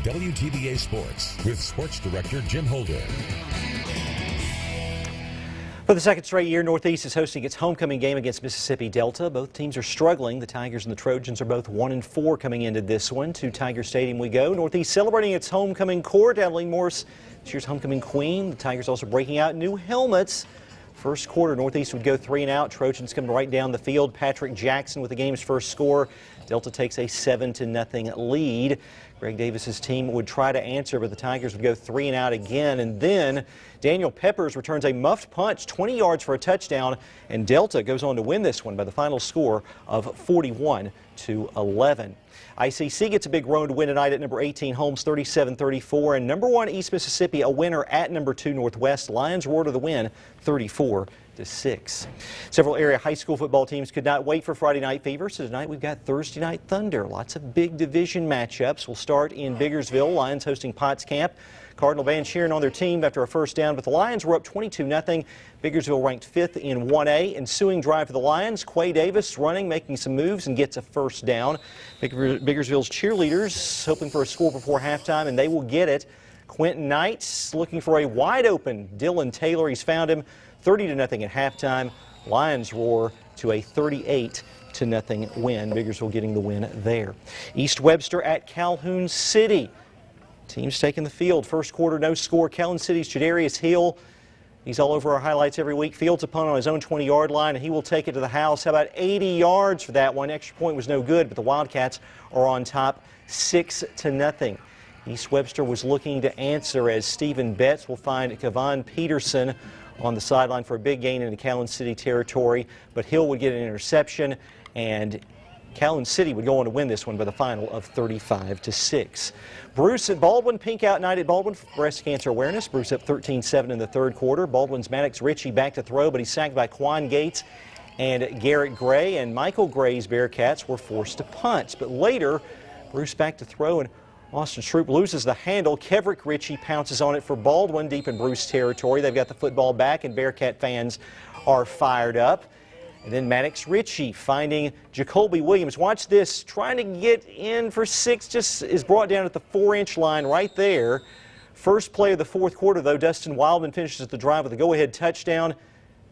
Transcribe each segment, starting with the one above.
WTBA Sports with Sports Director Jim Holder. For the second straight year, Northeast is hosting its homecoming game against Mississippi Delta. Both teams are struggling. The Tigers and the Trojans are both 1-4 coming into this one. To Tiger Stadium we go. Northeast celebrating its homecoming court. Adeline Morse, this year's homecoming queen. The Tigers also breaking out new helmets. First quarter, Northeast would go 3 and out. Trojans coming right down the field. Patrick Jackson with the game's first score. Delta takes a 7-0 lead. Greg Davis's team would try to answer, but the Tigers would go 3 and out again. And then Daniel Peppers returns a muffed punch, 20 yards for a touchdown, and Delta goes on to win this one by the final score of 41-11. ICC gets a big road win tonight at number 18 Holmes 37-34, and number 1 East Mississippi a winner at number 2 Northwest. Lions roar to the win 34-6. Several area high school football teams could not wait for Friday Night Fever, so tonight we've got Thursday Night Thunder. Lots of big division matchups. We'll start in Biggersville. Lions hosting Potts Camp. Cardinal band cheering on their team after a first down, but the Lions were up 22-0. Biggersville ranked 5th in 1A. Ensuing drive for the Lions. Quay Davis running, making some moves, and gets a first down. Biggersville's cheerleaders hoping for a score before halftime, and they will get it. Quentin Knights looking for a wide open Dylan Taylor. He's found him. 30-0 at halftime. Lions roar to a 38-0 win. Biggersville getting the win there. East Webster at Calhoun City. Teams taking the field. First quarter, no score. Calhoun City's Jadarius Hill. He's all over our highlights every week. Fields a punt on his own 20-yard line, and he will take it to the house. How about 80 yards for that one? Extra point was no good, but the Wildcats are on top 6-0. East Webster was looking to answer as Stephen Betts will find Kevon Peterson on the sideline for a big gain into Calhoun City territory, but Hill would get an interception, and Calhoun City would go on to win this one by the final of 35-6. Bruce at Baldwin, pink out night at Baldwin for breast cancer awareness. Bruce up 13-7 in the third quarter. Baldwin's Maddox Ritchie back to throw, but he's sacked by Quan Gates and Garrett Gray, and Michael Gray's Bearcats were forced to punt. But later, Bruce back to throw, and Austin Shroop loses the handle. Kevrick Ritchie pounces on it for Baldwin deep in Bruce territory. They've got the football back, and Bearcat fans are fired up. And then Maddox Ritchie finding Jacoby Williams. Watch this, trying to get in for 6, just is brought down at the 4-inch line right there. First play of the fourth quarter, though, Dustin Wildman finishes the drive with a go-ahead touchdown.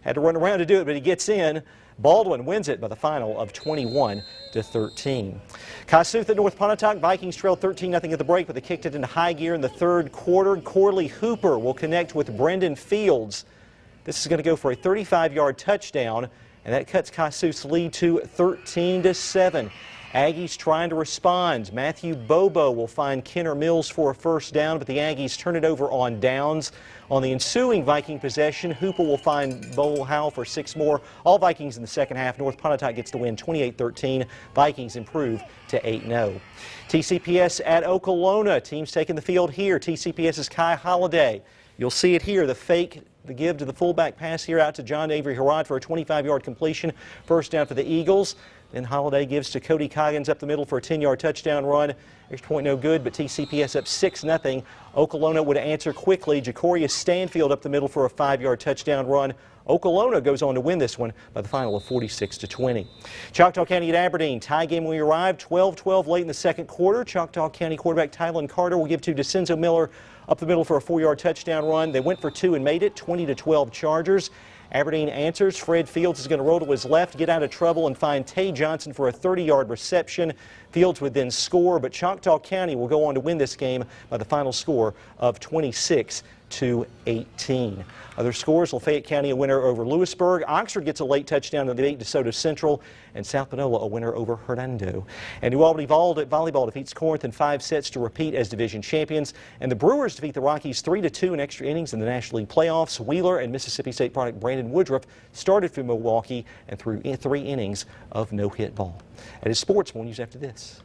Had to run around to do it, but he gets in. Baldwin wins it by the final of 21-13. Kossuth at North Pontotoc. Vikings trailed 13-0 at the break, but they kicked it into high gear in the third quarter. Corley Hooper will connect with Brendan Fields. This is going to go for a 35-yard touchdown, and that cuts Kossuth's lead to 13-7. Aggies trying to respond. Matthew Bobo will find Kenner Mills for a first down, but the Aggies turn it over on downs. On the ensuing Viking possession, Hooper will find Bo Howe for 6 more. All Vikings in the second half. North Pontotoc gets the win 28-13. Vikings improve to 8-0. TCPS at Okolona. Teams taking the field here. TCPS's Kai Holliday. You'll see it here, the give to the fullback pass here out to John Avery Harrod for a 25-yard completion. First down for the Eagles. Then Holliday gives to Cody Coggins up the middle for a 10-yard touchdown run. Extra point no good, but TCPS up 6-0. Okolona would answer quickly. Jacorius Stanfield up the middle for a 5-yard touchdown run. Okolona goes on to win this one by the final of 46-20. Choctaw County at Aberdeen. Tie game when we arrived, 12-12 late in the second quarter. Choctaw County quarterback Tylen Carter will give to DeCenzo Miller up the middle for a 4-yard touchdown run. They went for 2 and made it, 20-12 Chargers. Aberdeen answers. Fred Fields is going to roll to his left, get out of trouble, and find Tay Johnson for a 30-yard reception. Fields would then score, but Choctaw County will go on to win this game by the final score of 26-18. Other scores: Lafayette County a winner over Lewisburg. Oxford gets a late touchdown to beat DeSoto Central, and South Panola a winner over Hernando. And New Albany Volleyball defeats Corinth in 5 sets to repeat as division champions. And the Brewers defeat the Rockies 3-2 in extra innings in the National League playoffs. Wheeler and Mississippi State product Brandon Woodruff started for Milwaukee and threw 3 innings of no-hit ball. That is sports. More news after this.